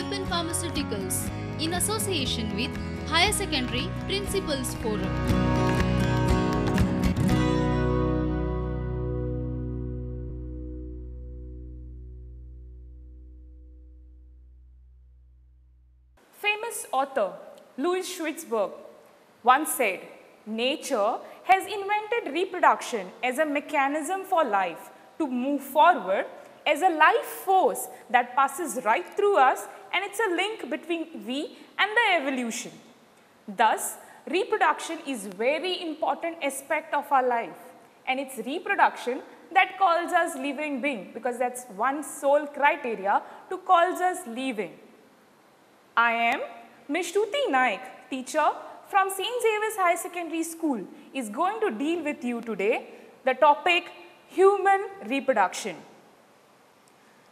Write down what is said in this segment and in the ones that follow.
Development Pharmaceuticals in association with Higher Secondary Principals Forum. Famous author Louis Schwitzberg once said, "Nature has invented reproduction as a mechanism for life to move forward as a life force that passes right through us, and it's a link between we and the evolution." Thus, reproduction is very important aspect of our life, and it's reproduction that calls us living being, because that's one sole criteria to calls us living. I am Ms. Shruti Naik, teacher from St. Xavier's High Secondary School, is going to deal with you today the topic human reproduction.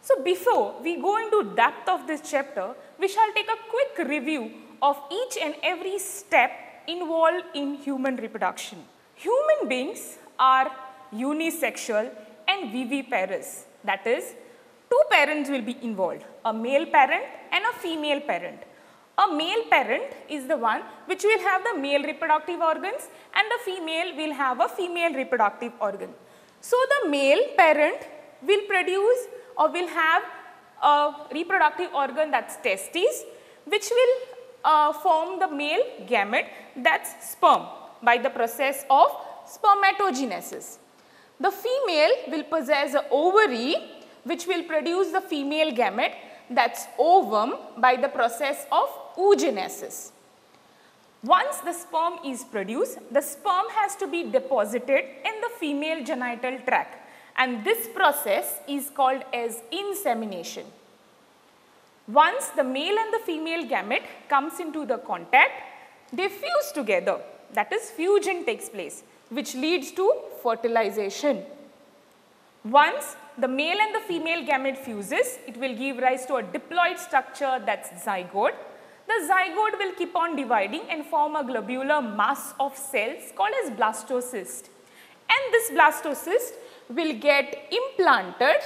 So before we go into depth of this chapter, we shall take a quick review of each and every step involved in human reproduction. Human beings are unisexual and viviparous. That is, two parents will be involved, a male parent and a female parent. A male parent is the one which will have the male reproductive organs, and the female will have a female reproductive organ. So the male parent will produce or will have a reproductive organ, that's testes, which will form the male gamete, that's sperm, by the process of spermatogenesis. The female will possess an ovary which will produce the female gamete, that's ovum, by the process of oogenesis. Once the sperm is produced, the sperm has to be deposited in the female genital tract, and this process is called as insemination. Once the male and the female gamete comes into the contact, they fuse together, that is, fusion takes place, which leads to fertilization. Once the male and the female gamete fuses, it will give rise to a diploid structure, that's zygote. The zygote will keep on dividing and form a globular mass of cells called as blastocyst. And this blastocyst will get implanted,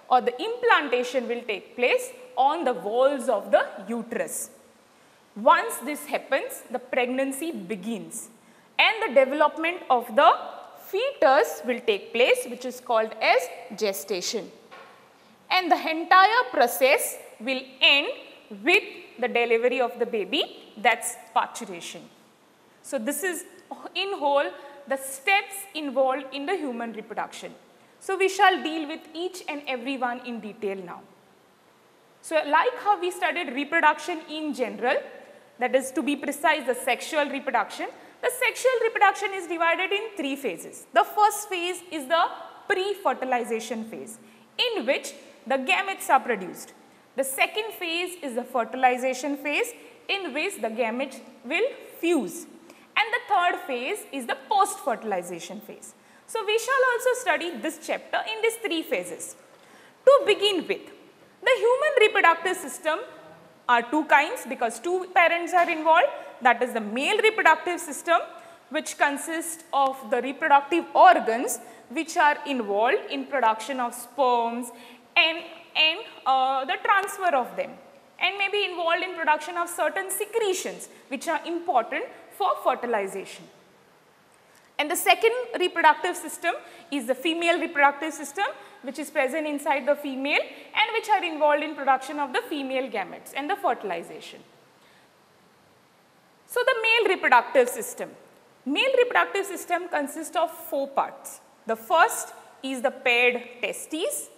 or the implantation will take place on the walls of the uterus. Once this happens, the pregnancy begins, and the development of the fetus will take place, which is called as gestation. And the entire process will end with the delivery of the baby, that's parturition. So this is in whole the steps involved in the human reproduction. So we shall deal with each and every one in detail now. So like how we studied reproduction in general, that is, to be precise, the sexual reproduction. The sexual reproduction is divided in three phases. The first phase is the pre-fertilization phase, in which the gametes are produced. The second phase is the fertilization phase, in which the gametes will fuse. And the third phase is the post-fertilization phase. So we shall also study this chapter in these three phases. To begin with, the human reproductive system are two kinds, because two parents are involved. That is the male reproductive system, which consists of the reproductive organs which are involved in production of sperms and the transfer of them, and may be involved in production of certain secretions which are important for fertilization. And the second reproductive system is the female reproductive system, which is present inside the female and which are involved in production of the female gametes and the fertilization. So the male reproductive system. Male reproductive system consists of four parts. The first is the paired testes,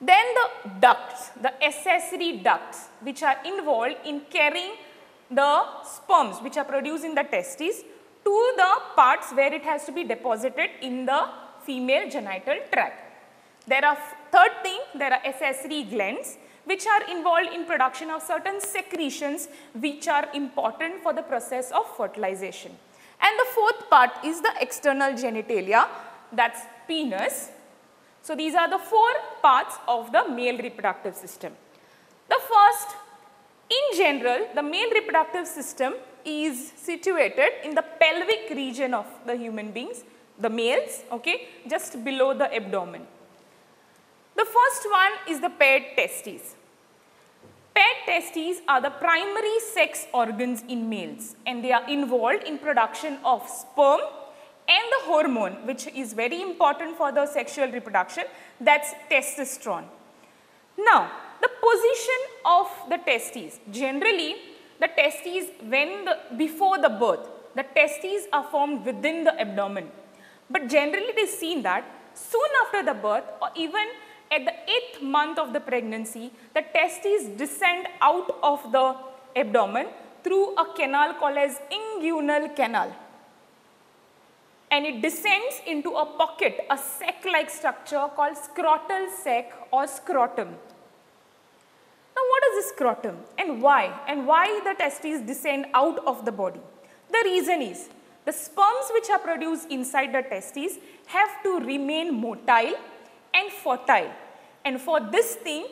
then the ducts, the accessory ducts, which are involved in carrying the sperms which are produced in the testes to the parts where it has to be deposited in the female genital tract. There are accessory glands which are involved in production of certain secretions which are important for the process of fertilization. And the fourth part is the external genitalia, that's penis. So these are the four parts of the male reproductive system. The first, in general, the male reproductive system is situated in the pelvic region of the human beings, the males, okay, just below the abdomen. The first one is the paired testes. testes are the primary sex organs in males, and they are involved in production of sperm and the hormone which is very important for the sexual reproduction, that's testosterone. Now, the position of the testes. Generally, the testes before the birth, the testes are formed within the abdomen. But generally it is seen that soon after the birth or even at the 8th month of the pregnancy, the testes descend out of the abdomen through a canal called as inguinal canal. And it descends into a pocket, a sac-like structure called scrotal sac or scrotum. Now, what is the scrotum and why? And why the testes descend out of the body? The reason is the sperms which are produced inside the testes have to remain motile and fertile. And for this thing,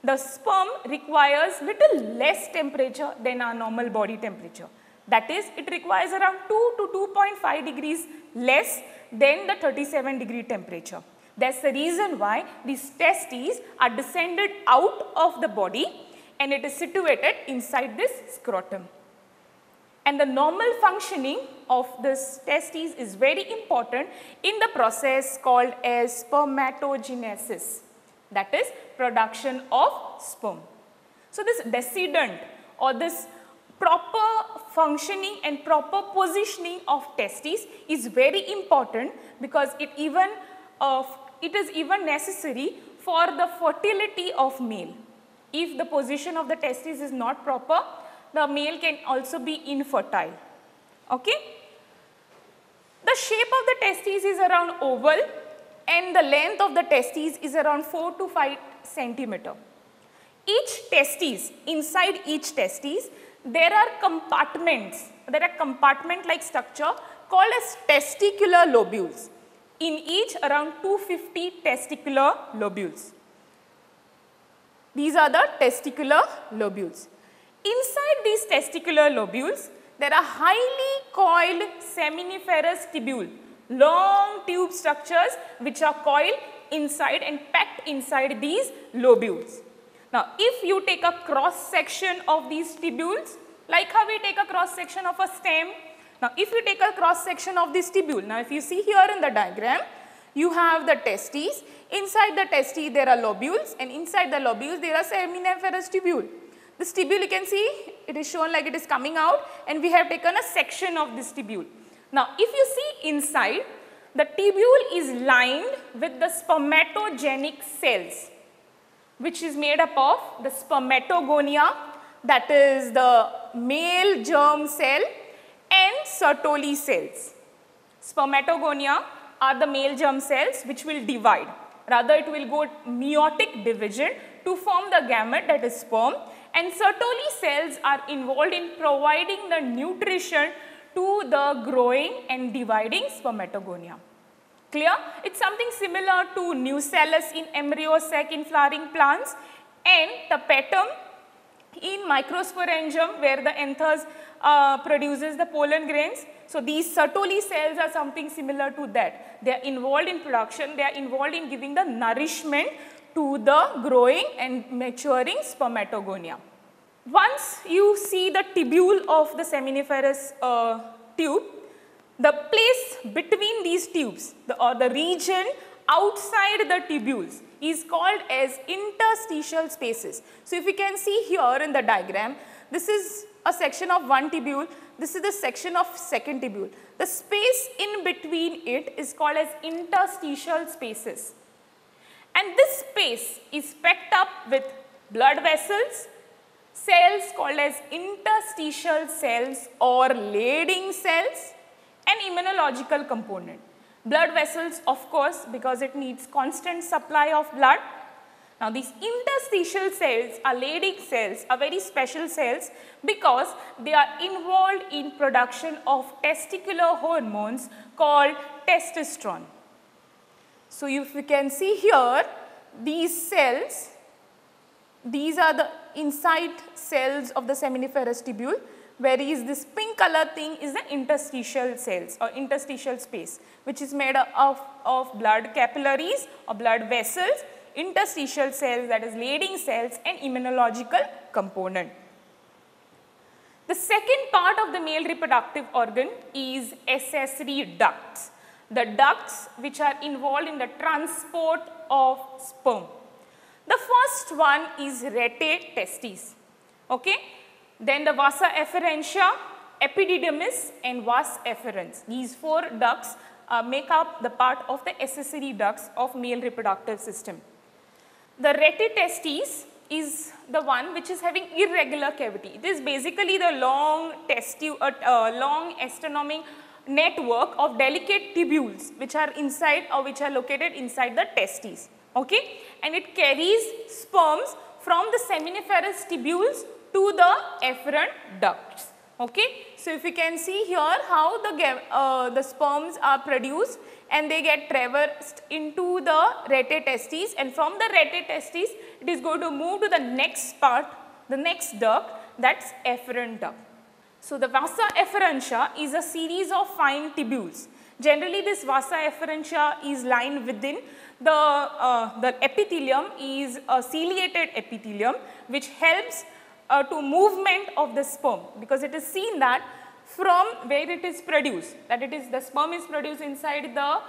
the sperm requires little less temperature than our normal body temperature. That is, it requires around 2 to 2.5 degrees less than the 37-degree temperature. That's the reason why these testes are descended out of the body and it is situated inside this scrotum. And the normal functioning of this testes is very important in the process called as spermatogenesis, that is production of sperm. So this descendant or this proper functioning and proper positioning of testes is very important because it is even necessary for the fertility of male. If the position of the testes is not proper, the male can also be infertile. Okay? The shape of the testes is around oval and the length of the testes is around 4 to 5 centimeter. Each testes, inside each testes, there are compartments, there are compartment-like structure called as testicular lobules. In each around 250 testicular lobules. These are the testicular lobules. Inside these testicular lobules, there are highly coiled seminiferous tubule, long tube structures which are coiled inside and packed inside these lobules. Now, if you take a cross section of these tubules, like how we take a cross section of a stem. Now, if you take a cross section of this tubule, now if you see here in the diagram, you have the testes. Inside the testes there are lobules and inside the lobules there are seminiferous tubule. This tubule you can see it is shown like it is coming out and we have taken a section of this tubule. Now, if you see inside, the tubule is lined with the spermatogenic cells, which is made up of the spermatogonia, that is the male germ cell, and Sertoli cells. Spermatogonia are the male germ cells which will divide. Rather, it will go meiotic division to form the gamete, that is sperm, and Sertoli cells are involved in providing the nutrition to the growing and dividing spermatogonia. Clear? It's something similar to nucellus in embryo sac in flowering plants and tapetum in microsporangium where the anthers produces the pollen grains. So, these Sertoli cells are something similar to that. They are involved in production, they are involved in giving the nourishment to the growing and maturing spermatogonia. Once you see the tubule of the seminiferous tube, the place between these tubes or the region outside the tubules is called as interstitial spaces. So, if you can see here in the diagram, this is a section of one tubule, this is the section of second tubule. The space in between it is called as interstitial spaces. And this space is packed up with blood vessels, cells called as interstitial cells or Leydig cells, and immunological component. Blood vessels, of course, because it needs constant supply of blood. Now, these interstitial cells are Leydig cells, are very special cells because they are involved in production of testicular hormones called testosterone. So, if you can see here, these cells, these are the inside cells of the seminiferous tubule, whereas this pink color thing is the interstitial cells or interstitial space, which is made of blood capillaries or blood vessels interstitial cells, that is Leydig cells, and immunological component. The second part of the male reproductive organ is accessory ducts, the ducts which are involved in the transport of sperm. The first one is rete testis, okay? Then the vasa efferentia, epididymis and vas efferens. These four ducts make up the part of the accessory ducts of male reproductive system. The rete testis is the one which is having irregular cavity. It is basically the long astonomic network of delicate tubules which are inside or which are located inside the testes, okay? And it carries sperms from the seminiferous tubules to the efferent ducts, okay? So if you can see here how the sperms are produced and they get traversed into the rete testis, and from the rete testis it is going to move to the next part, the next duct, that's efferent duct. So the vasa efferentia is a series of fine tubules. Generally this vasa efferentia is lined within the epithelium is a ciliated epithelium which helps to movement of the sperm, because it is seen that from where it is produced, that it is the sperm is produced inside the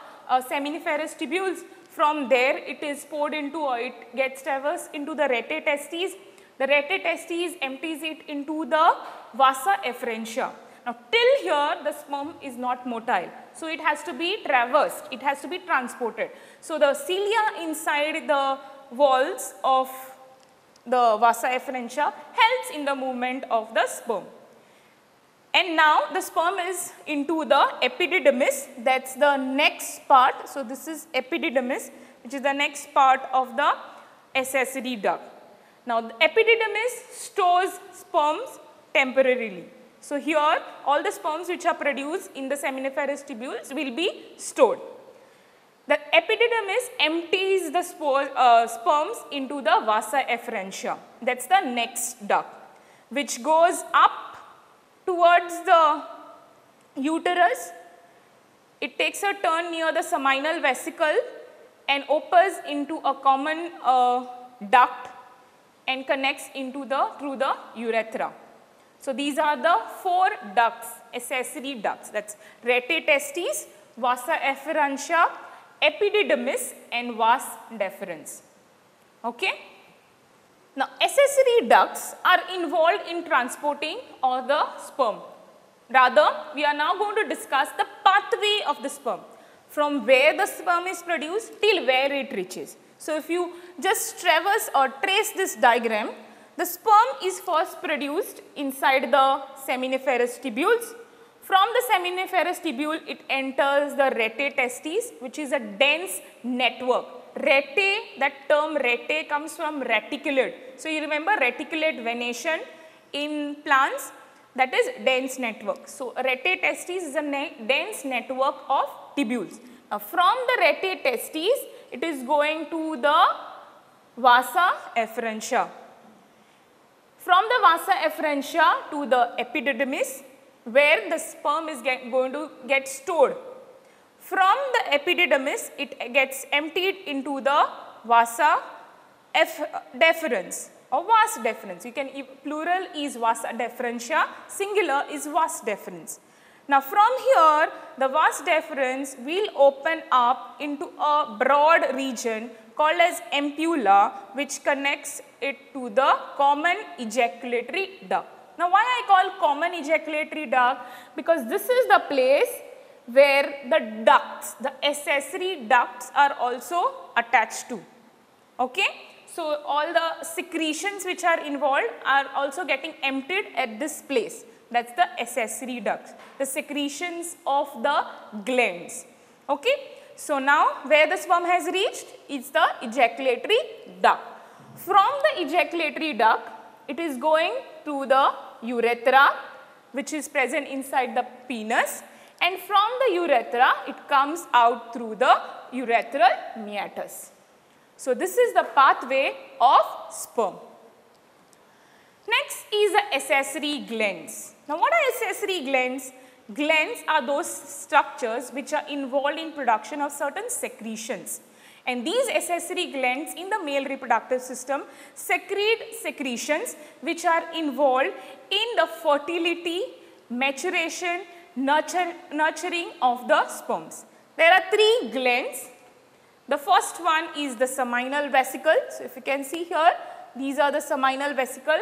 seminiferous tubules. From there it is poured into, or it gets traversed into the rete testes. The rete testes empties it into the vasa efferentia. Now till here the sperm is not motile, so it has to be traversed, it has to be transported. So the cilia inside the walls of the vasa efferentia helps in the movement of the sperm. And now the sperm is into the epididymis, that's the next part. So this is epididymis, which is the next part of the accessory duct. Now the epididymis stores sperms temporarily. So here all the sperms which are produced in the seminiferous tubules will be stored. The epididymis empties the sperms into the vasa efferentia, that's the next duct, which goes up towards the uterus. It takes a turn near the seminal vesicle and opens into a common duct and connects into through the urethra. So these are the four ducts, accessory ducts, that's rete testis, vasa efferentia, epididymis and vas deferens, okay? Now accessory ducts are involved in transporting of the sperm. Rather, we are now going to discuss the pathway of the sperm, from where the sperm is produced till where it reaches. So if you just traverse or trace this diagram, the sperm is first produced inside the seminiferous tubules. From the seminiferous tubule, it enters the rete testis, which is a dense network. Rete, that term rete comes from reticulate. So you remember reticulate venation in plants, that is dense network. So rete testis is a dense network of tubules. Now from the rete testis, it is going to the vasa efferentia. From the vasa efferentia to the epididymis, where the sperm is going to get stored. From the epididymis, it gets emptied into the vasa deferens or vas deferens. You can, plural is vasa deferentia, singular is vas deferens. Now from here, the vas deferens will open up into a broad region called as ampulla, which connects it to the common ejaculatory duct. Now why I call common ejaculatory duct? Because this is the place where the ducts, the accessory ducts are also attached to, okay? So all the secretions which are involved are also getting emptied at this place, that's the accessory ducts, the secretions of the glands, okay? So now where the sperm has reached is the ejaculatory duct. From the ejaculatory duct, it is going to the urethra, which is present inside the penis, and from the urethra it comes out through the urethral meatus. So this is the pathway of sperm. Next is the accessory glands. Now what are accessory glands? Glands are those structures which are involved in production of certain secretions. And these accessory glands in the male reproductive system secrete secretions which are involved in the fertility, maturation, nurturing of the sperms. There are 3 glands. The first one is the seminal vesicle. So, if you can see here, these are the seminal vesicle.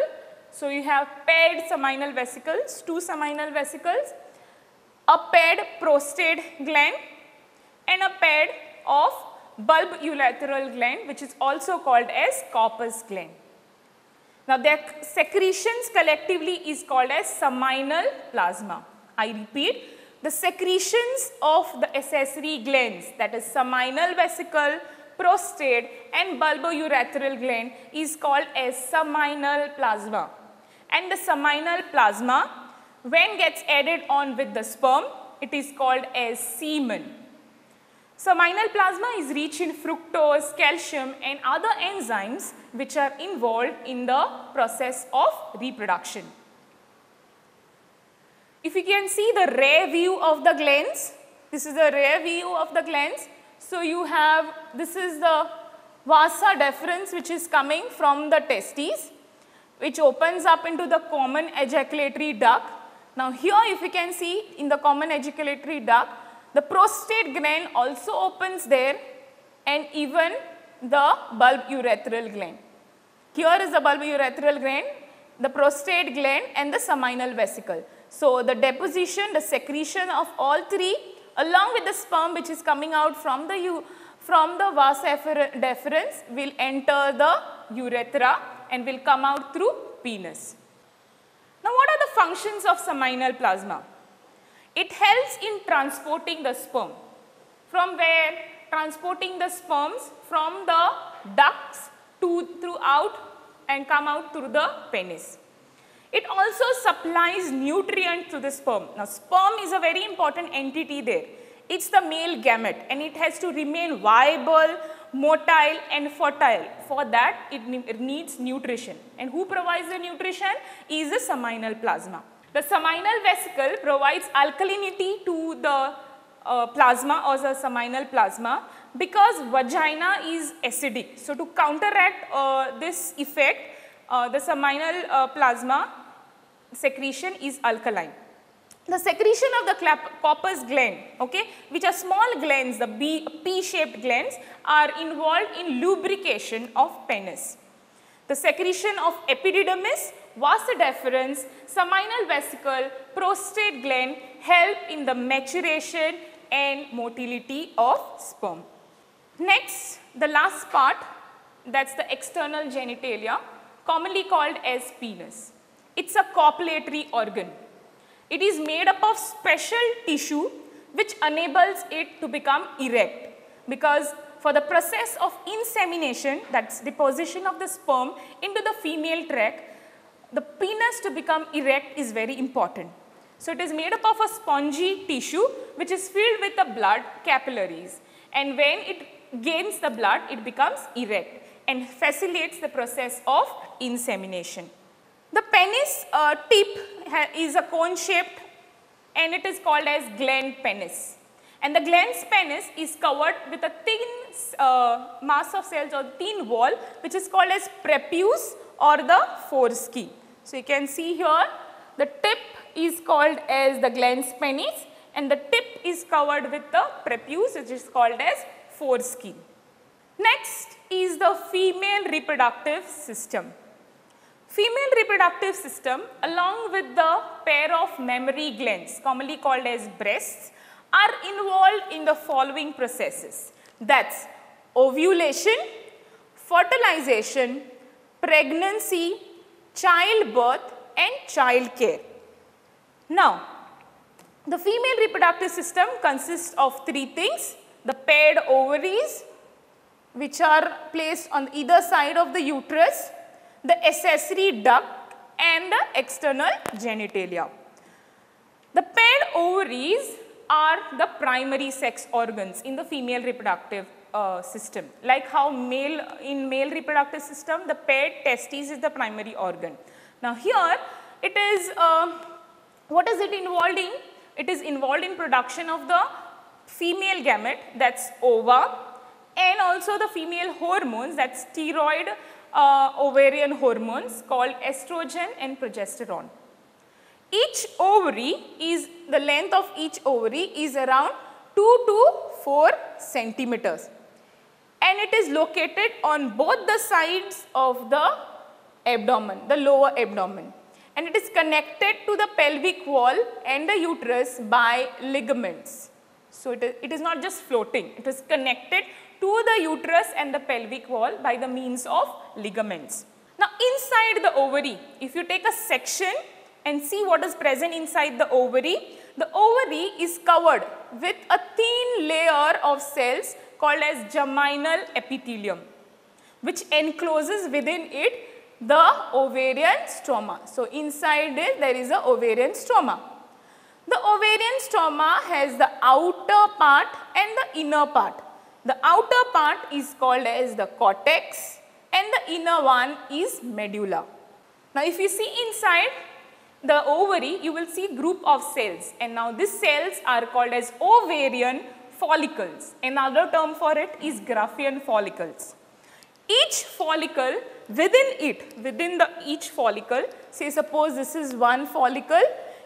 So, you have paired seminal vesicles, 2 seminal vesicles, a paired prostate gland and a pair of bulb urethral gland, which is also called as corpus gland. Now, their secretions collectively is called as seminal plasma. I repeat, the secretions of the accessory glands, that is seminal vesicle, prostate and bulbourethral gland, is called as seminal plasma. And the seminal plasma, when gets added on with the sperm, it is called as semen. Seminal plasma is rich in fructose, calcium and other enzymes which are involved in the process of reproduction. If you can see the rear view of the glands, this is the rear view of the glands. So, you have, this is the vasa deferens which is coming from the testes, which opens up into the common ejaculatory duct. Now, here if you can see in the common ejaculatory duct, the prostate gland also opens there and even the bulbourethral gland. Here is the bulbourethral gland, the prostate gland and the seminal vesicle. So, the deposition, the secretion of all 3 along with the sperm which is coming out from the vas deferens will enter the urethra and will come out through penis. Now, what are the functions of seminal plasma? It helps in transporting the sperm. From where? Transporting the sperms from the ducts throughout and come out through the penis. It also supplies nutrient to the sperm. Now, sperm is a very important entity there. It's the male gamete and it has to remain viable, motile and fertile. For that, it needs nutrition. And who provides the nutrition? Is the seminal plasma. The seminal vesicle provides alkalinity to the plasma or the seminal plasma because vagina is acidic. So, to counteract this effect, the seminal plasma secretion is alkaline. The secretion of the corpus gland, okay, which are small glands, the P-shaped glands, are involved in lubrication of penis. The secretion of epididymis, vas deferens, seminal vesicle, prostate gland help in the maturation and motility of sperm. Next, the last part, that's the external genitalia, commonly called as penis. It's a copulatory organ. It is made up of special tissue which enables it to become erect, because for the process of insemination, that's deposition of the sperm into the female tract, the penis to become erect is very important. So, it is made up of a spongy tissue which is filled with the blood capillaries, and when it gains the blood, it becomes erect and facilitates the process of insemination. The penis tip is a cone shaped and it is called as gland penis, and the glans penis is covered with a thin mass of cells or thin wall which is called as prepuce or the foreskin. So, you can see here the tip is called as the glans penis and the tip is covered with the prepuce which is called as foreskin. Next is the female reproductive system. Female reproductive system along with the pair of mammary glands commonly called as breasts are involved in the following processes, that's ovulation, fertilization, pregnancy, childbirth and child care. Now, the female reproductive system consists of 3 things, the paired ovaries which are placed on either side of the uterus, the accessory duct and the external genitalia. The paired ovaries are the primary sex organs in the female reproductive system. Like how in male reproductive system, the paired testes is the primary organ. Now, here it is, what is it involved in? It is involved in production of the female gamete, that's ova, and also the female hormones, that's steroid ovarian hormones called estrogen and progesterone. Each ovary is, the length of each ovary is around 2 to 4 centimeters, and it is located on both the sides of the abdomen, the lower abdomen, and it is connected to the pelvic wall and the uterus by ligaments. So it is not just floating, it is connected to the uterus and the pelvic wall by the means of ligaments. Now inside the ovary, if you take a section and see what is present inside the ovary is covered with a thin layer of cells called as germinal epithelium, which encloses within it the ovarian stroma. So inside it there is a ovarian stroma. The ovarian stroma has the outer part and the inner part. The outer part is called as the cortex and the inner one is medulla. Now if you see inside the ovary, you will see group of cells, and now these cells are called as ovarian follicles. Another term for it is Graafian follicles. Each follicle within each follicle, say suppose this is one follicle,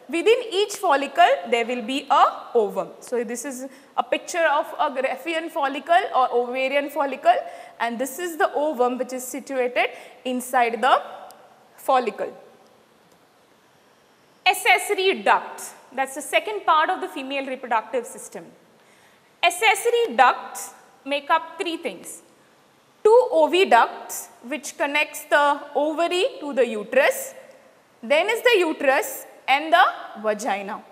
within each follicle there will be a ovum. So this is a picture of a Graafian follicle or ovarian follicle, and this is the ovum which is situated inside the follicle. Accessory ducts, that's the second part of the female reproductive system. Accessory ducts make up three things. Two oviducts which connects the ovary to the uterus, then is the uterus and the vagina.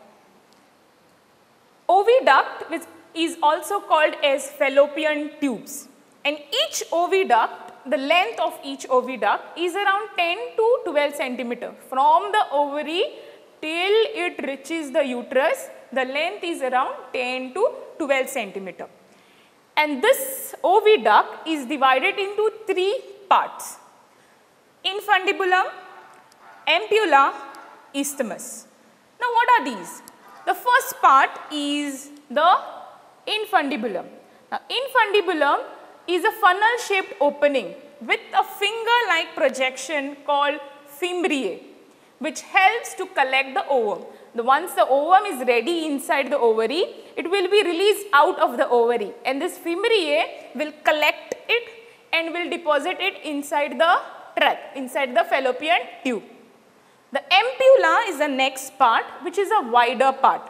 Oviduct, which is also called as fallopian tubes, and each oviduct, the length of each oviduct is around 10 to 12 centimeter. From the ovary till it reaches the uterus, the length is around 10 to 12 centimeter. And this oviduct is divided into three parts: infundibulum, ampulla, isthmus. Now what are these? The first part is the infundibulum. Now infundibulum is a funnel shaped opening with a finger like projection called fimbriae, which helps to collect the ovum. Once the ovum is ready inside the ovary, it will be released out of the ovary, and this fimbriae will collect it and will deposit it inside the tract, inside the fallopian tube. The ampulla is the next part, which is a wider part,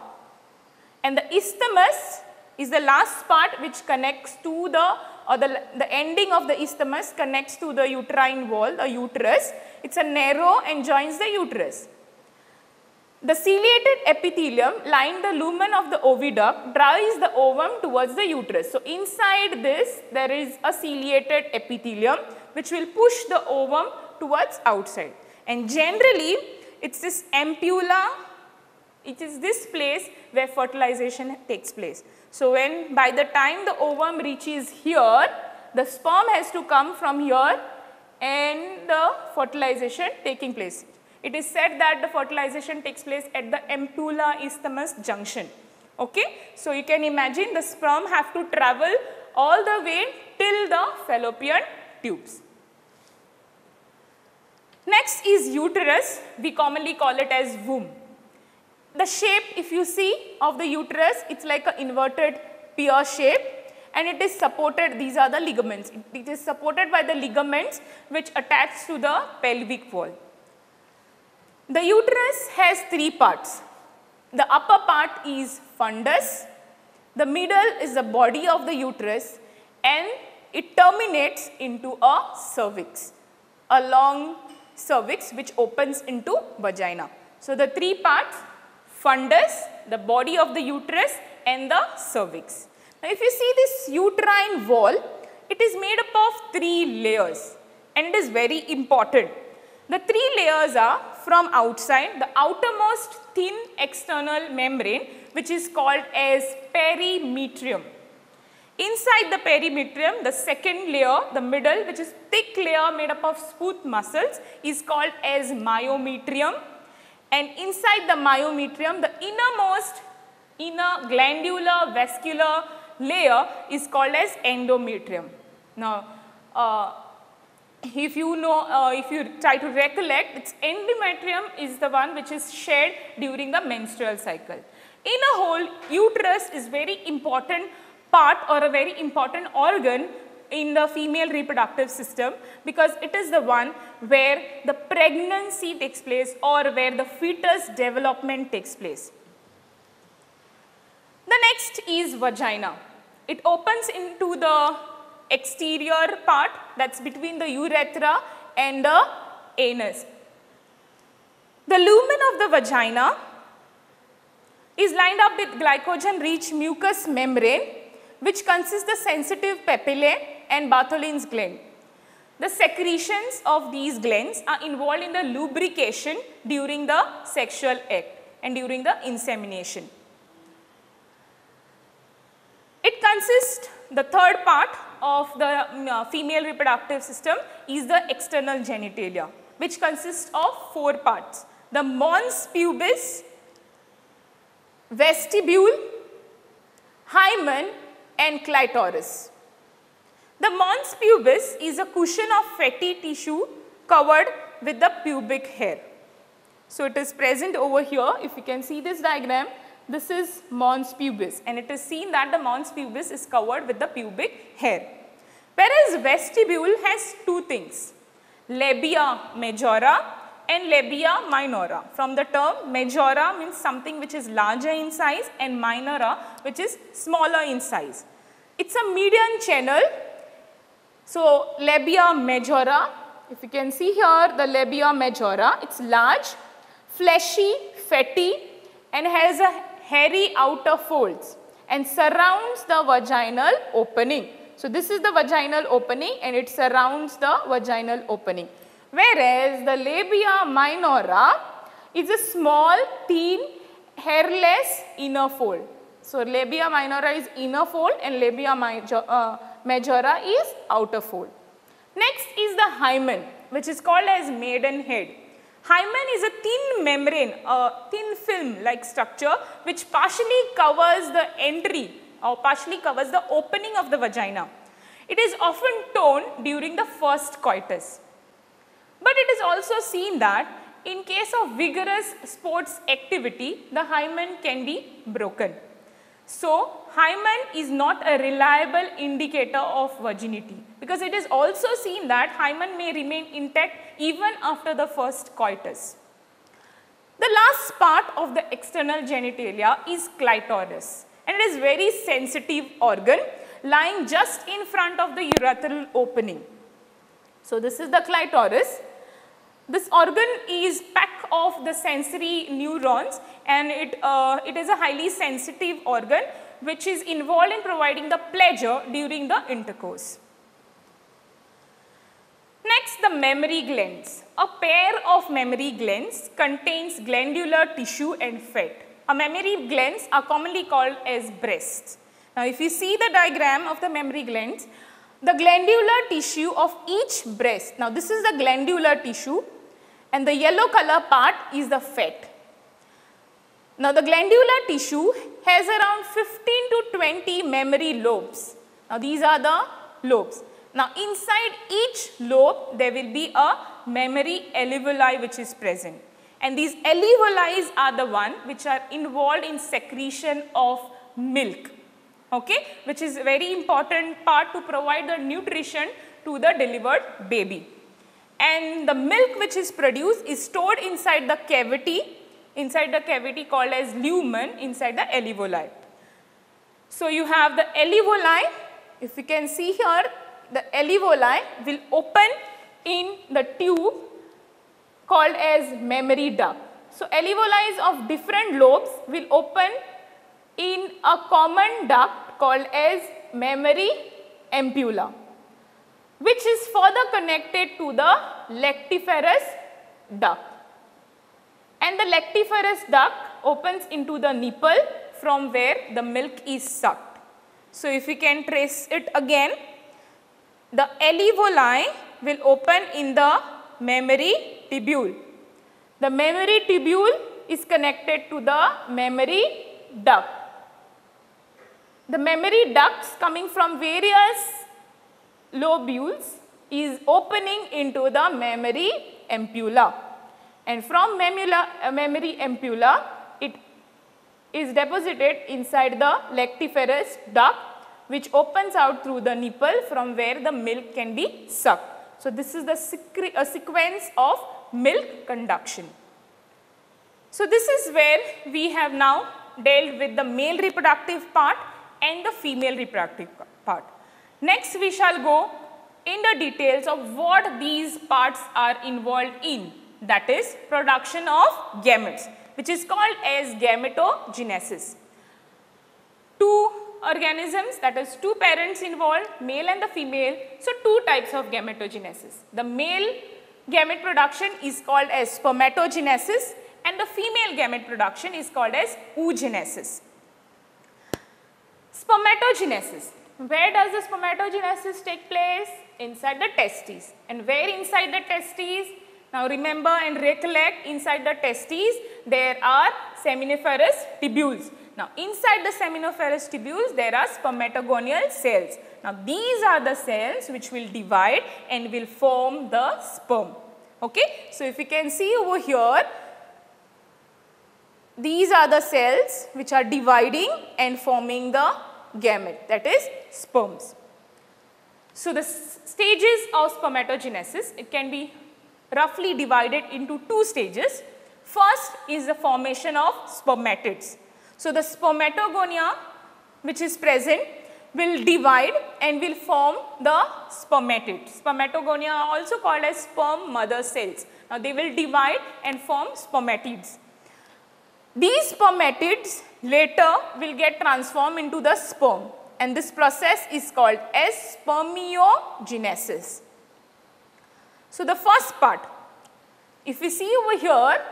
and the isthmus is the last part which connects to the ending of the isthmus connects to the uterine wall, the uterus. It's a narrow and joins the uterus. The ciliated epithelium lining the lumen of the oviduct drives the ovum towards the uterus. So inside this there is a ciliated epithelium which will push the ovum towards outside, and generally it's this ampulla, it is this place where fertilization takes place. So by the time the ovum reaches here, the sperm has to come from here and the fertilization taking place. It is said that the fertilization takes place at the ampulla isthmus junction. Okay? So you can imagine the sperm have to travel all the way till the fallopian tubes. Next is uterus. We commonly call it as womb. The shape, if you see, of the uterus, it's like an inverted pear shape, and it is supported, these are the ligaments, it is supported by the ligaments which attach to the pelvic wall. The uterus has three parts. The upper part is fundus, the middle is the body of the uterus, and it terminates into a cervix, a long cervix which opens into vagina. So the three parts: fundus, the body of the uterus, and the cervix. Now if you see this uterine wall, it is made up of three layers, and it is very important. The three layers are: from outside, the outermost thin external membrane, which is called as perimetrium. Inside the perimetrium, the second layer, the middle, which is thick layer made up of smooth muscles, is called as myometrium. And inside the myometrium, the inner glandular, vascular layer is called as endometrium. Now, if you know, if you try to recollect, its endometrium is the one which is shed during the menstrual cycle. In a whole, uterus is very important part or a very important organ in the female reproductive system, because it is the one where the pregnancy takes place or where the fetus development takes place. The next is vagina. It opens into the exterior part, that's between the urethra and the anus. The lumen of the vagina is lined up with glycogen-rich mucous membrane, which consists the sensitive papillae and Bartholin's gland. The secretions of these glands are involved in the lubrication during the sexual act and during the insemination. It consists, the third part of the female reproductive system is the external genitalia, which consists of 4 parts: the mons pubis, vestibule, hymen and clitoris. The mons pubis is a cushion of fatty tissue covered with the pubic hair. So, it is present over here. If you can see this diagram, this is mons pubis, and it is seen that the mons pubis is covered with the pubic hair. Whereas vestibule has 2 things, labia majora and labia minora. From the term majora means something which is larger in size and minora which is smaller in size. It is a median channel. So, labia majora, if you can see here the labia majora, it is large, fleshy, fatty and has a hairy outer folds and surrounds the vaginal opening. So, this is the vaginal opening and it surrounds the vaginal opening. Whereas, the labia minora is a small, thin, hairless inner fold. So, labia minora is inner fold and labia majora is outer fold. Next is the hymen, which is called as maidenhead. Hymen is a thin membrane, a thin film like structure which partially covers the entry or partially covers the opening of the vagina. It is often torn during the first coitus. But it is also seen that in case of vigorous sports activity, the hymen can be broken. So, hymen is not a reliable indicator of virginity, because it is also seen that hymen may remain intact even after the first coitus. The last part of the external genitalia is clitoris, and it is very sensitive organ lying just in front of the urethral opening. So, this is the clitoris. This organ is packed of the sensory neurons, and it is a highly sensitive organ which is involved in providing the pleasure during the intercourse. Next, the mammary glands. A pair of mammary glands contains glandular tissue and fat. A mammary glands are commonly called as breasts. Now, if you see the diagram of the mammary glands, the glandular tissue of each breast, now this is the glandular tissue and the yellow color part is the fat. Now, the glandular tissue has around 15 to 20 mammary lobes. Now, these are the lobes. Now, inside each lobe there will be a mammary alveoli which is present, and these alveoli are the one which are involved in secretion of milk, okay, which is a very important part to provide the nutrition to the delivered baby. And the milk which is produced is stored inside the cavity called as lumen inside the alveoli. So, you have the alveoli. If you can see here, the alveoli will open in the tube called as mammary duct. So, alveoli of different lobes will open in a common duct called as mammary ampulla, which is further connected to the lactiferous duct. And the lactiferous duct opens into the nipple from where the milk is sucked. So, if we can trace it again, the alveoli will open in the mammary tubule. The mammary tubule is connected to the mammary duct. the mammary ducts coming from various lobules is opening into the mammary ampulla, and from mammary ampulla it is deposited inside the lactiferous duct, which opens out through the nipple from where the milk can be sucked. So, this is the sequence of milk conduction. So, this is where we have now dealt with the male reproductive part and the female reproductive part. Next, we shall go in the details of what these parts are involved in, that is production of gametes, which is called as gametogenesis. Two organisms, that is two parents involved, male and the female. So, two types of gametogenesis. The male gamete production is called as spermatogenesis and the female gamete production is called as oogenesis. Spermatogenesis. Where does the spermatogenesis take place? Inside the testes. And where inside the testes? Now remember and recollect, inside the testes there are seminiferous tubules. Now inside the seminiferous tubules there are spermatogonial cells. Now these are the cells which will divide and will form the sperm. Okay? So if you can see over here, these are the cells which are dividing and forming the gamete, that is sperms. So the stages of spermatogenesis, it can be roughly divided into two stages. First is the formation of spermatids. So the spermatogonia which is present will divide and will form the spermatids. Spermatogonia are also called as sperm mother cells. Now they will divide and form spermatids. These spermatids later will get transformed into the sperm, and this process is called as spermiogenesis. So the first part, if we see over here,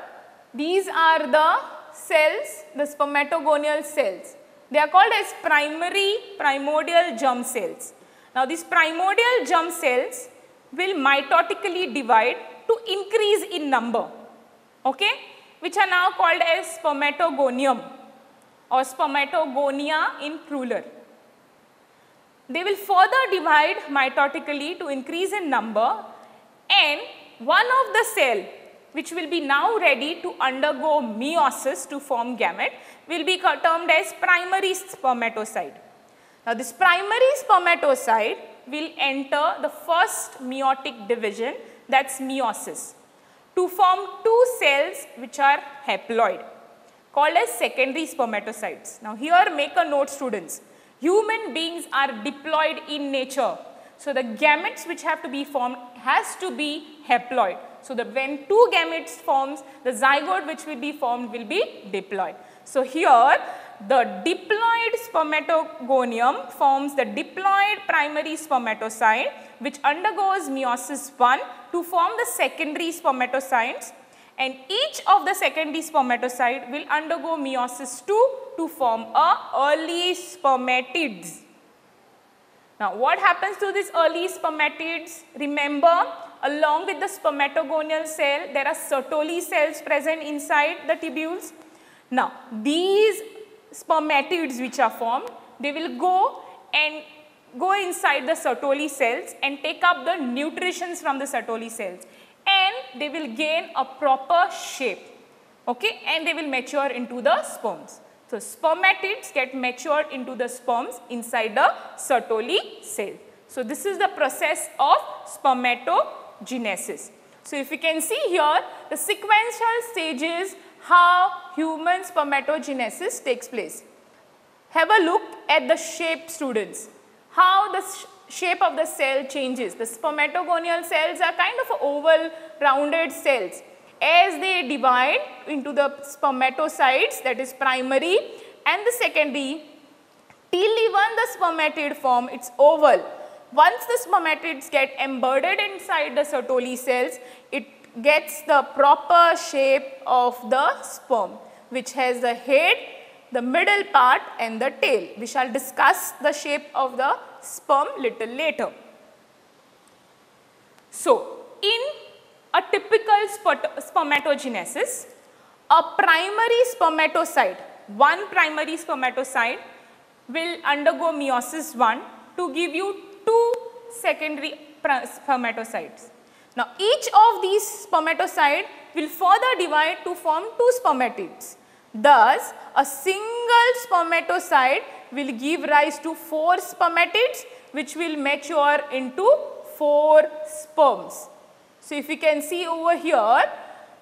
these are the cells, the spermatogonial cells. They are called as primordial germ cells. Now these primordial germ cells will mitotically divide to increase in number, okay, which are now called as spermatogonium or spermatogonia in plural. They will further divide mitotically to increase in number, and one of the cell which will be now ready to undergo meiosis to form gamete will be termed as primary spermatocyte. Now this primary spermatocyte will enter the first meiotic division, that's meiosis, to form two cells which are haploid, called as secondary spermatocytes. Now here make a note, students. Human beings are diploid in nature. So the gametes which have to be formed has to be haploid. So that when two gametes forms, the zygote which will be formed will be diploid. So here the diploid spermatogonium forms the diploid primary spermatocyte which undergoes meiosis I to form the secondary spermatocytes, and each of the secondary spermatocyte will undergo meiosis II to form early spermatids. Now what happens to these early spermatids? Remember, along with the spermatogonial cell, there are Sertoli cells present inside the tubules. Now these spermatids which are formed, they will go inside the Sertoli cells and take up the nutritions from the Sertoli cells, and they will gain a proper shape, okay, and they will mature into the sperms. So spermatids get matured into the sperms inside the Sertoli cell. So this is the process of spermatogenesis. So if you can see here, the sequential stages how human spermatogenesis takes place. Have a look at the shape, students, how the shape of the cell changes. The spermatogonial cells are kind of oval rounded cells. As they divide into the spermatocytes, that is primary and the secondary, till even the spermatid form, it's oval. Once the spermatids get embedded inside the Sertoli cells, it gets the proper shape of the sperm, which has the head, the middle part and the tail. We shall discuss the shape of the sperm little later. So, in a typical spermatogenesis, a primary spermatocyte, one primary spermatocyte will undergo meiosis 1 to give you 2 secondary spermatocytes. Now, each of these spermatocytes will further divide to form 2 spermatids. Thus, a single spermatocyte will give rise to 4 spermatids which will mature into 4 sperms. So, if you can see over here,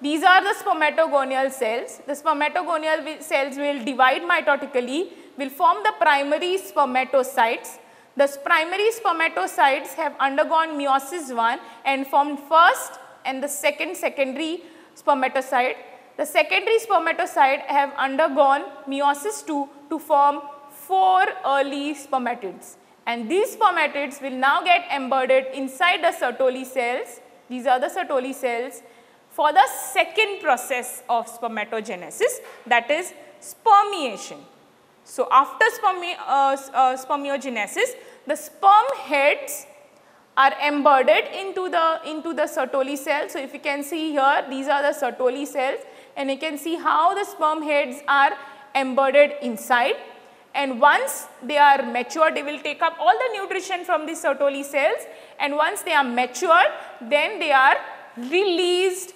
these are the spermatogonial cells. The spermatogonial cells will divide mitotically, will form the primary spermatocytes. The primary spermatocytes have undergone meiosis 1 and formed first and the second secondary spermatocyte. The secondary spermatocyte have undergone meiosis 2 to form 4 early spermatids. And these spermatids will now get embedded inside the Sertoli cells. These are the Sertoli cells for the second process of spermatogenesis, that is spermiation. So, after spermiogenesis, the sperm heads are embedded into the Sertoli cells. So, if you can see here, these are the Sertoli cells and you can see how the sperm heads are embedded inside, and once they are mature, they will take up all the nutrition from the Sertoli cells, and once they are matured, then they are released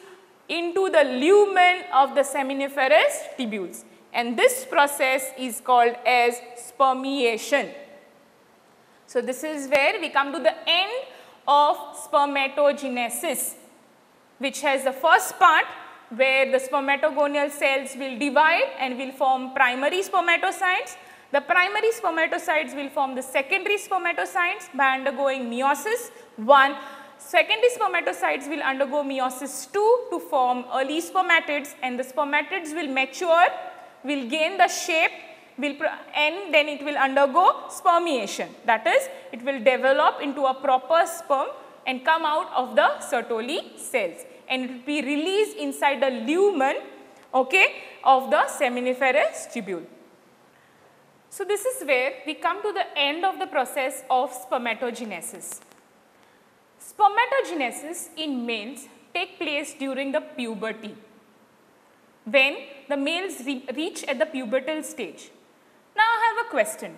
into the lumen of the seminiferous tubules, and this process is called as spermiation. So, this is where we come to the end of spermatogenesis, which has the first part where the spermatogonial cells will divide and will form primary spermatocytes. The primary spermatocytes will form the secondary spermatocytes by undergoing meiosis 1. Secondary spermatocytes will undergo meiosis 2 to form early spermatids, and the spermatids will mature, will gain the shape, and then it will undergo spermiation. That is, it will develop into a proper sperm and come out of the Sertoli cells, and it will be released inside the lumen, okay, of the seminiferous tubule. So, this is where we come to the end of the process of spermatogenesis. Spermatogenesis in males take place during the puberty, when the males reach at the pubertal stage. Now, I have a question.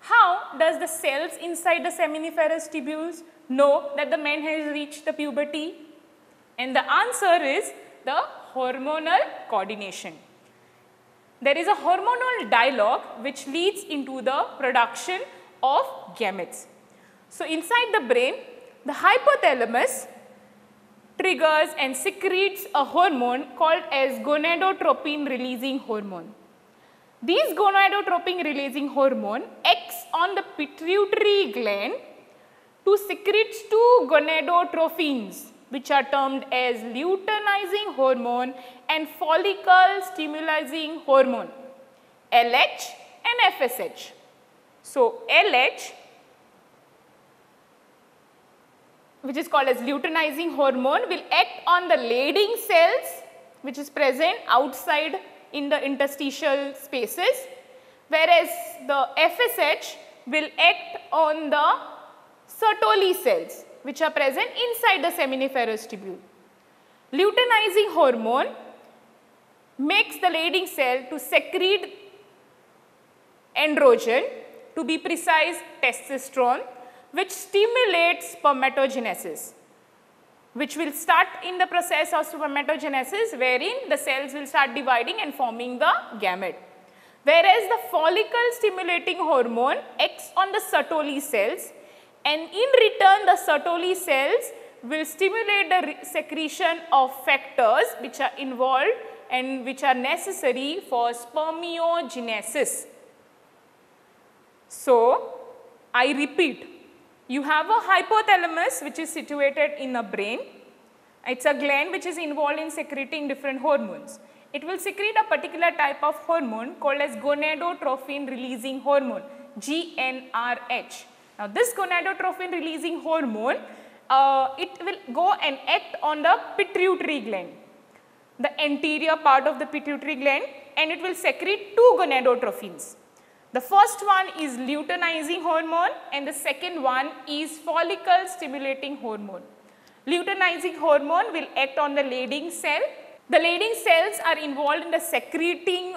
How does the cells inside the seminiferous tubules know that the man has reached the puberty? And the answer is the hormonal coordination. There is a hormonal dialogue which leads into the production of gametes. So, inside the brain, the hypothalamus triggers and secretes a hormone called as gonadotropin releasing hormone. These gonadotropin releasing hormone acts on the pituitary gland to secrete 2 gonadotrophins, which are termed as luteinizing hormone and follicle stimulating hormone, LH and FSH. So, LH, which is called as luteinizing hormone, will act on the Leydig cells which is present outside in the interstitial spaces, whereas the FSH will act on the Sertoli cells which are present inside the seminiferous tubule. Luteinizing hormone makes the Leydig cell to secrete androgen, to be precise testosterone, which stimulates spermatogenesis, which will start in the process of spermatogenesis, wherein the cells will start dividing and forming the gamete. Whereas the follicle stimulating hormone acts on the Sertoli cells, and in return the Sertoli cells will stimulate the secretion of factors which are involved and which are necessary for spermiogenesis. So, I repeat, you have a hypothalamus which is situated in the brain. It is a gland which is involved in secreting different hormones. It will secrete a particular type of hormone called as gonadotropin releasing hormone, GnRH. Now, this gonadotropin releasing hormone, it will go and act on the pituitary gland, the anterior part of the pituitary gland, and it will secrete 2 gonadotrophins. The first one is luteinizing hormone and the second one is follicle stimulating hormone. Luteinizing hormone will act on the Leydig cell. The Leydig cells are involved in the secreting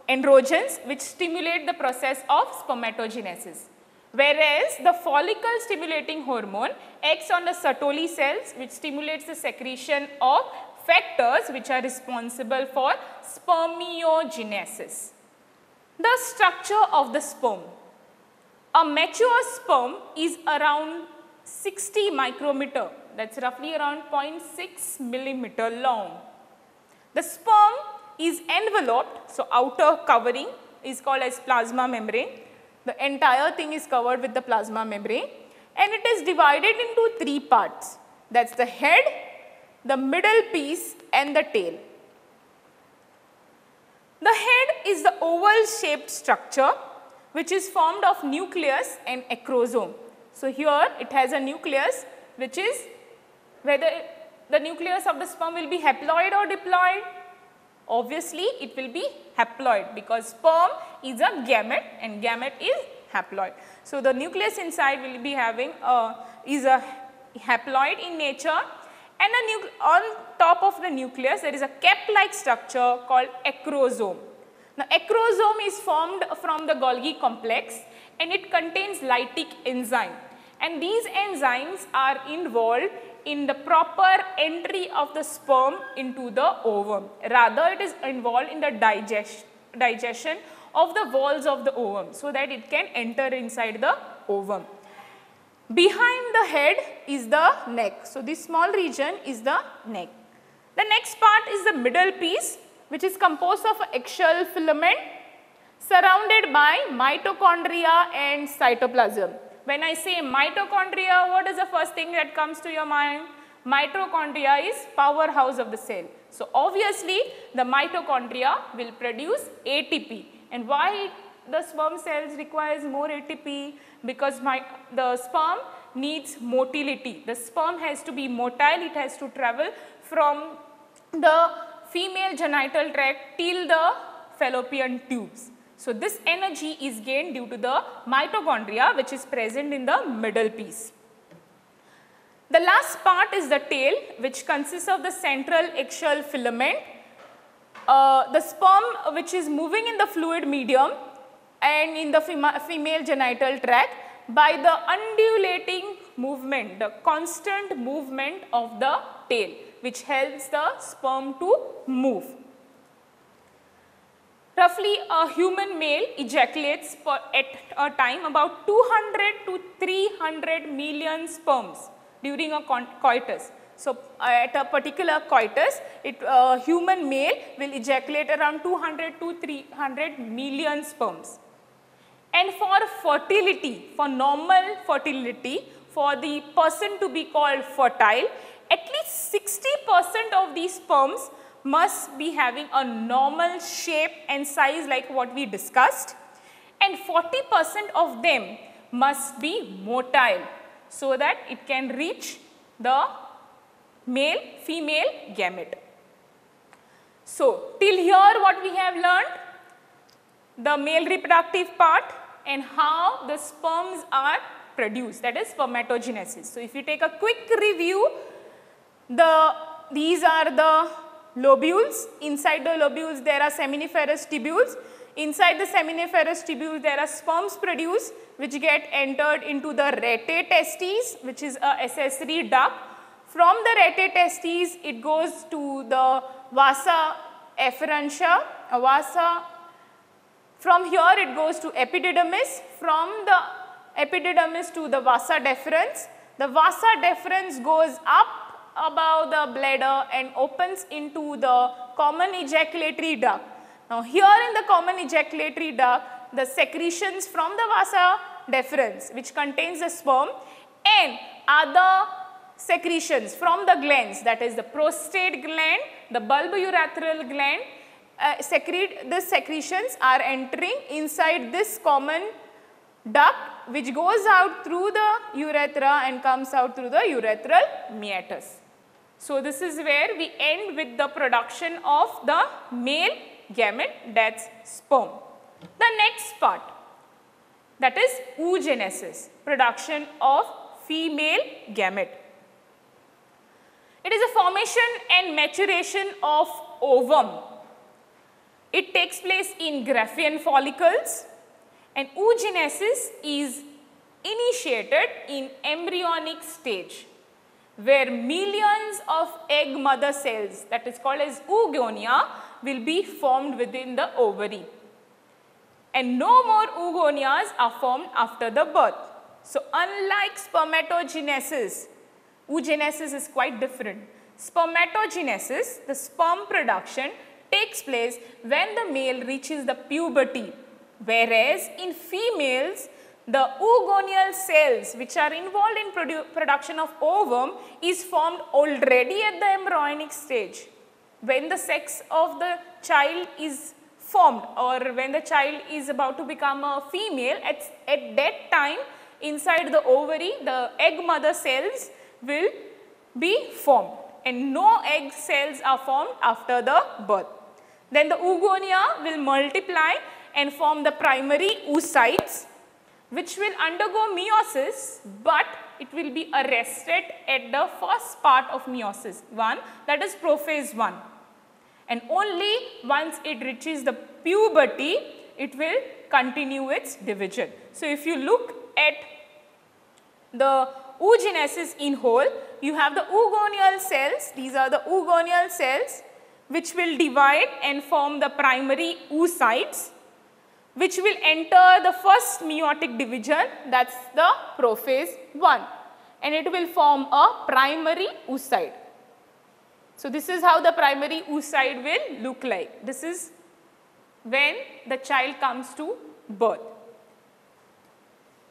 androgens which stimulate the process of spermatogenesis. Whereas the follicle stimulating hormone acts on the Sertoli cells which stimulates the secretion of factors which are responsible for spermiogenesis. The structure of the sperm. A mature sperm is around 60 micrometer, that's roughly around 0.6 millimeter long. The sperm is enveloped, so outer covering is called as plasma membrane. The entire thing is covered with the plasma membrane and it is divided into 3 parts. That's the head, the middle piece and the tail. The head is the oval shaped structure which is formed of nucleus and acrosome. So here it has a nucleus which is, whether the nucleus of the sperm will be haploid or diploid. Obviously it will be haploid because sperm is a gamete and gamete is haploid. So the nucleus inside will be having is a haploid in nature, and on top of the nucleus there is a cap-like structure called acrosome. The acrosome is formed from the Golgi complex and it contains lytic enzyme, and these enzymes are involved in the proper entry of the sperm into the ovum. Rather, it is involved in the digestion of the walls of the ovum so that it can enter inside the ovum. Behind the head is the neck. So, this small region is the neck. The next part is the middle piece, which is composed of an eggshell filament surrounded by mitochondria and cytoplasm. When I say mitochondria, what is the first thing that comes to your mind? Mitochondria is powerhouse of the cell. So, obviously, the mitochondria will produce ATP. And why the sperm cells requires more ATP? Because the sperm needs motility. The sperm has to be motile, it has to travel from the female genital tract till the fallopian tubes. So, this energy is gained due to the mitochondria which is present in the middle piece. The last part is the tail, which consists of the central eggshell filament, the sperm which is moving in the fluid medium and in the female genital tract by the undulating movement, the constant movement of the tail, which helps the sperm to move. Roughly a human male ejaculates at a time about 200 to 300 million sperms during a coitus. So, at a particular coitus, human male will ejaculate around 200 to 300 million sperms. And for fertility, for normal fertility, for the person to be called fertile, at least 60% of these sperms must be having a normal shape and size like what we discussed, and 40% of them must be motile so that it can reach the male-female gamete. So, till here what we have learned, the male reproductive part and how the sperms are produced, that is spermatogenesis. So, if you take a quick review, these are the lobules. Inside the lobules there are seminiferous tubules. Inside the seminiferous tubules there are sperms produced which get entered into the rete testes, which is a accessory duct. From the rete testes it goes to the vasa efferentia, from here it goes to epididymis, from the epididymis to the vasa deferens. The vasa deferens goes up above the bladder and opens into the common ejaculatory duct. Now, here in the common ejaculatory duct, the secretions from the vasa deferens, which contains the sperm, and other secretions from the glands, that is the prostate gland, the bulbourethral gland, these secretions are entering inside this common duct which goes out through the urethra and comes out through the urethral meatus. So, this is where we end with the production of the male gamete, that is sperm. The next part, that is oogenesis, production of female gamete. It is a formation and maturation of ovum. It takes place in Graafian follicles, and oogenesis is initiated in embryonic stage, where millions of egg mother cells, that is called as oogonia, will be formed within the ovary. And no more oogonias are formed after the birth. So, unlike spermatogenesis, oogenesis is quite different. Spermatogenesis, the sperm production, takes place when the male reaches the puberty, whereas in females, the oogonial cells which are involved in production of ovum is formed already at the embryonic stage. When the sex of the child is formed, or when the child is about to become a female, at that time inside the ovary, the egg mother cells will be formed, and no egg cells are formed after the birth. Then the oogonia will multiply and form the primary oocytes, which will undergo meiosis, but it will be arrested at the first part of meiosis 1, that is prophase 1. And only once it reaches the puberty, it will continue its division. So, if you look at the oogenesis in whole, you have the oogonial cells, these are the oogonial cells which will divide and form the primary oocytes, which will enter the first meiotic division, that is the prophase 1, and it will form a primary oocyte. So, this is how the primary oocyte will look like. This is when the child comes to birth.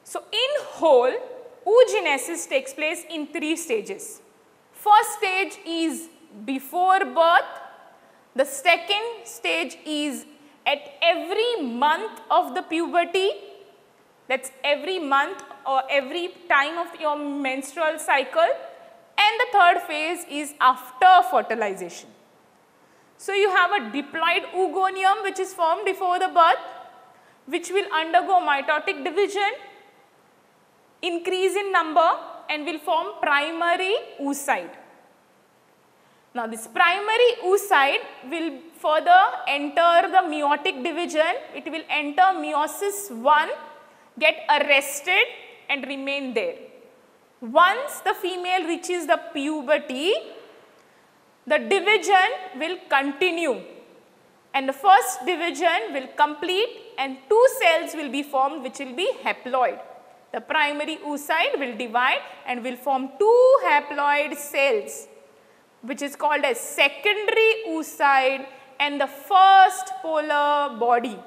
So, in whole, oogenesis takes place in 3 stages. First stage is before birth, the second stage is at every month of the puberty, that is every month or every time of your menstrual cycle, and the third phase is after fertilization. So, you have a diploid oogonium which is formed before the birth, which will undergo mitotic division, increase in number, and will form primary oocyte. Now, this primary oocyte will further enter the meiotic division. It will enter meiosis 1, get arrested and remain there. Once the female reaches the puberty, the division will continue, and the first division will complete and 2 cells will be formed which will be haploid. The primary oocyte will divide and will form 2 haploid cells, which is called as secondary oocyte and the first polar body.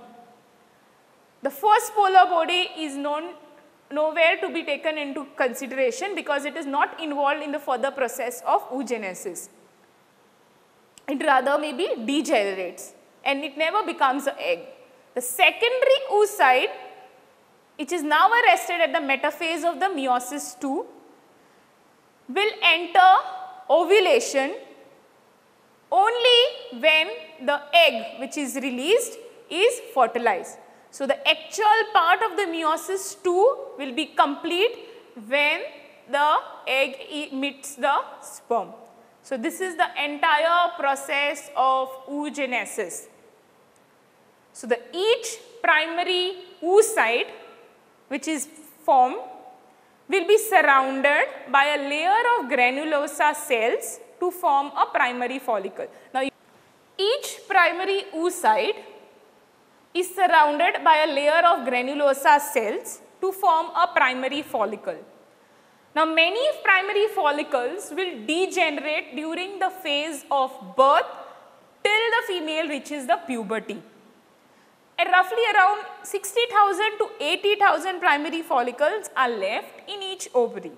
The first polar body is nowhere to be taken into consideration because it is not involved in the further process of oogenesis. It rather maybe degenerates and it never becomes an egg. The secondary oocyte, which is now arrested at the metaphase of the meiosis 2, will enter ovulation only when the egg which is released is fertilized. So, the actual part of the meiosis 2 will be complete when the egg meets the sperm. So, this is the entire process of oogenesis. So, each primary oocyte which is formed will be surrounded by a layer of granulosa cells to form a primary follicle. Now, each primary oocyte is surrounded by a layer of granulosa cells to form a primary follicle. Now, many primary follicles will degenerate during the phase of birth till the female reaches the puberty. And roughly around 60,000 to 80,000 primary follicles are left in each ovary.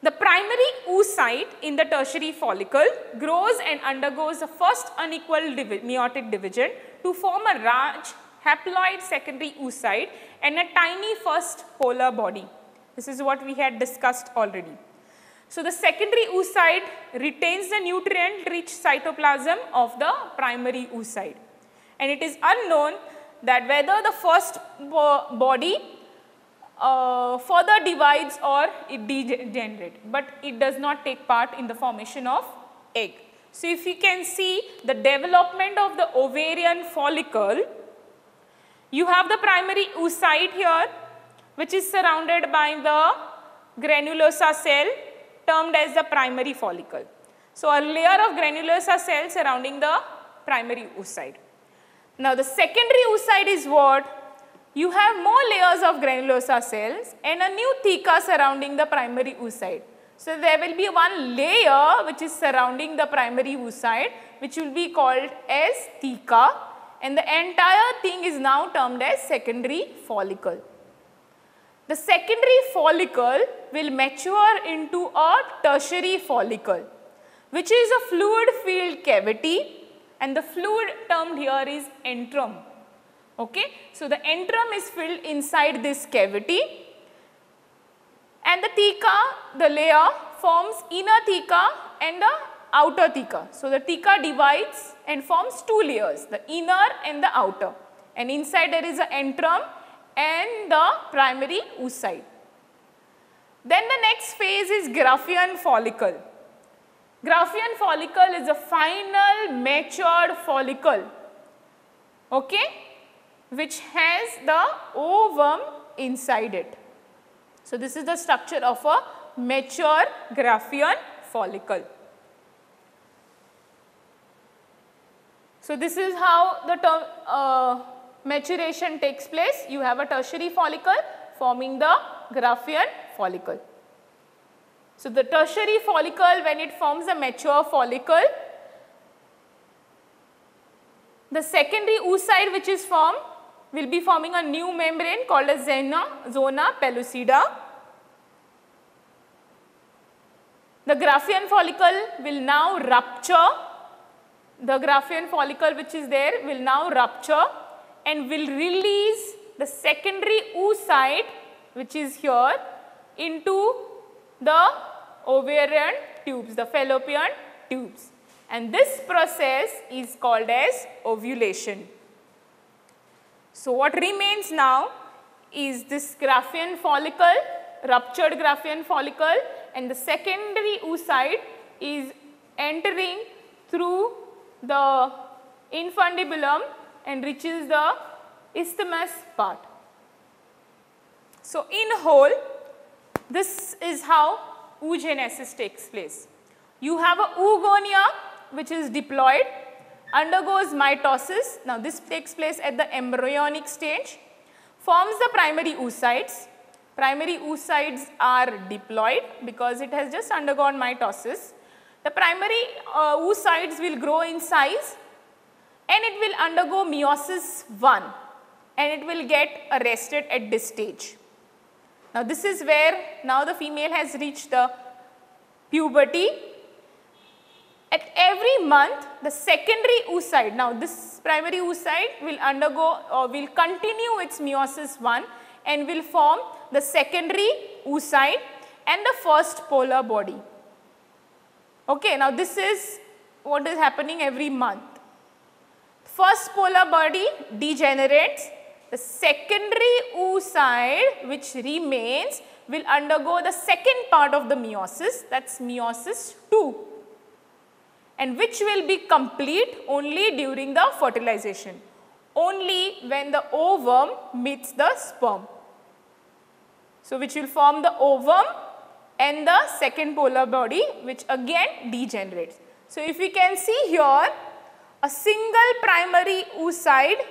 The primary oocyte in the tertiary follicle grows and undergoes the first unequal meiotic division to form a large haploid secondary oocyte and a tiny first polar body. This is what we had discussed already. So, the secondary oocyte retains the nutrient-rich cytoplasm of the primary oocyte. And it is unknown that whether the first body further divides or it degenerates, but it does not take part in the formation of egg. So if you can see the development of the ovarian follicle, you have the primary oocyte here, which is surrounded by the granulosa cell termed as the primary follicle. So a layer of granulosa cell surrounding the primary oocyte. Now the secondary oocyte is what? You have more layers of granulosa cells and a new theca surrounding the primary oocyte. So there will be one layer which is surrounding the primary oocyte, which will be called as theca, and the entire thing is now termed as secondary follicle. The secondary follicle will mature into a tertiary follicle, which is a fluid filled cavity, and the fluid termed here is antrum. Okay? So the antrum is filled inside this cavity, and the theca, the layer, forms inner theca and the outer theca. So the theca divides and forms two layers, the inner and the outer, and inside there is an antrum and the primary oocyte. Then the next phase is Graafian follicle. Graafian follicle is a final matured follicle, okay, which has the ovum inside it. So this is the structure of a mature Graafian follicle. So this is how the maturation takes place. You have a tertiary follicle forming the Graafian follicle. So the tertiary follicle, when it forms a mature follicle, the secondary oocyte which is formed will be forming a new membrane called as zona pellucida. The Graafian follicle will now rupture. The Graafian follicle which is there will now rupture and will release the secondary oocyte which is here into the ovarian tubes, the fallopian tubes, and this process is called as ovulation. So what remains now is this Graafian follicle, ruptured Graafian follicle, and the secondary oocyte is entering through the infundibulum and reaches the isthmus part. So in whole, this is how oogenesis takes place. You have a oogonia which is diploid, undergoes mitosis. Now this takes place at the embryonic stage, forms the primary oocytes. Primary oocytes are diploid because it has just undergone mitosis. The primary oocytes will grow in size and it will undergo meiosis 1 and it will get arrested at this stage. Now this is where now the female has reached the puberty. At every month, the secondary oocyte, now this primary oocyte will undergo or will continue its meiosis 1 and will form the secondary oocyte and the first polar body. Okay, now this is what is happening every month. First polar body degenerates, the secondary oocyte which remains will undergo the second part of the meiosis, that's meiosis 2. And which will be complete only during the fertilization, only when the ovum meets the sperm. So which will form the ovum and the second polar body which again degenerates. So if you can see here, a single primary oocyte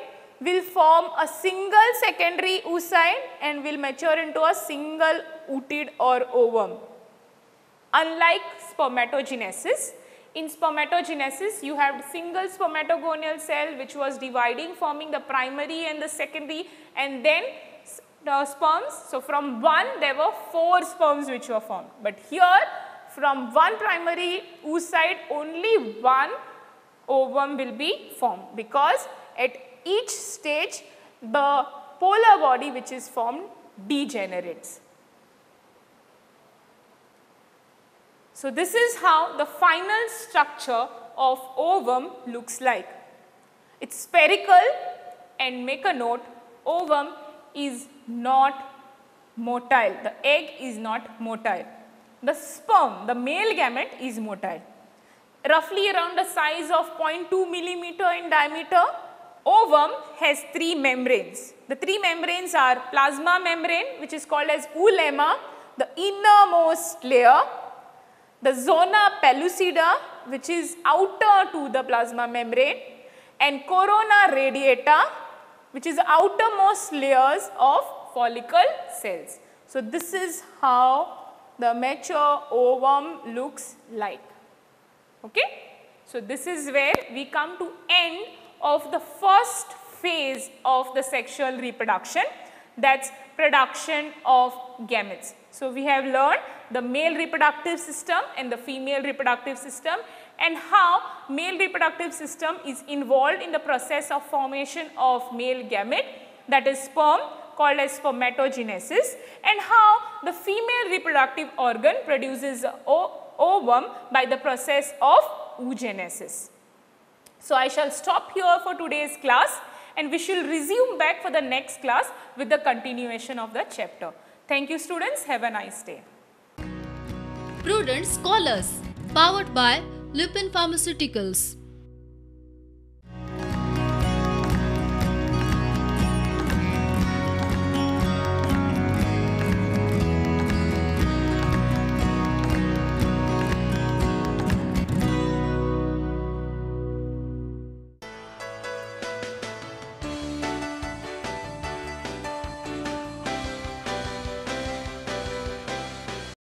will form a single secondary oocyte and will mature into a single ootid or ovum. Unlike spermatogenesis, in spermatogenesis, you have single spermatogonial cell which was dividing, forming the primary and the secondary, and then the sperms. So from one there were 4 sperms which were formed. But here from one primary oocyte only one ovum will be formed, because at each stage the polar body which is formed degenerates. So this is how the final structure of ovum looks like. It's spherical, and make a note, ovum is not motile. The egg is not motile. The sperm, the male gamete is motile. roughly around the size of 0.2 millimeter in diameter. Ovum has 3 membranes. The 3 membranes are plasma membrane, which is called as oolemma, the innermost layer, the zona pellucida, which is outer to the plasma membrane, and corona radiata, which is the outermost layers of follicle cells. So this is how the mature ovum looks like. Okay? So this is where we come to end of the first phase of the sexual reproduction, that's production of gametes. So we have learned the male reproductive system and the female reproductive system, and how male reproductive system is involved in the process of formation of male gamete, that is sperm, called as spermatogenesis, and how the female reproductive organ produces ovum by the process of oogenesis. So I shall stop here for today's class, and we shall resume back for the next class with the continuation of the chapter. Thank you students, have a nice day. Prudent Scholars, powered by Lupin Pharmaceuticals.